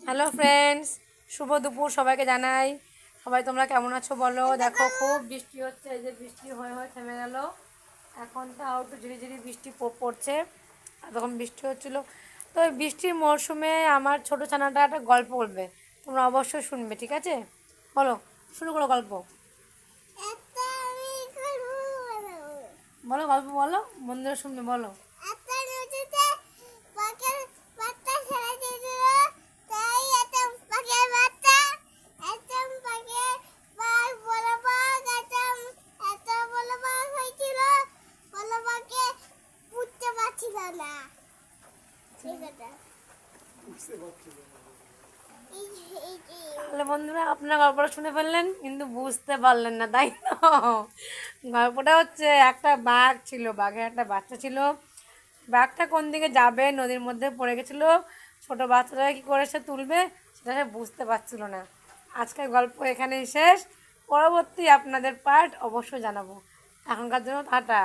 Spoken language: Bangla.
হ্যালো ফ্রেন্ডস, শুভ দুপুর সবাইকে জানাই। সবাই তোমরা কেমন আছো বলো। দেখো খুব বৃষ্টি হচ্ছে, এই যে বৃষ্টি হয়ে হয়ে থেমে গেল। এখন তাও একটু ঝিরিঝিরি বৃষ্টি পড়ছে, আর তখন বৃষ্টি হচ্ছিলো। তো এই বৃষ্টির মরশুমে আমার ছোটো ছানাটা একটা গল্প বলবে, তোমরা অবশ্যই শুনবে, ঠিক আছে? বলো, শুরু করো গল্প। বলো গল্প বলো, বন্ধুরা শুনবে, বলো। তাহলে বন্ধুরা আপনার গল্পটা শুনে ফেললেন, কিন্তু বুঝতে পারলেন না, তাই তো? গল্পটা হচ্ছে, একটা বাঘ ছিল, বাঘের একটা বাচ্চা ছিল। বাঘটা কোন দিকে যাবে, নদীর মধ্যে পড়ে গেছিলো। ছোট বাচ্চারা কী করে সে তুলবে সেটা সে বুঝতে পারছিল না। আজকের গল্প এখানেই শেষ। পরবর্তী আপনাদের পার্ট অবশ্যই জানাবো। এখনকার জন্য টাটা।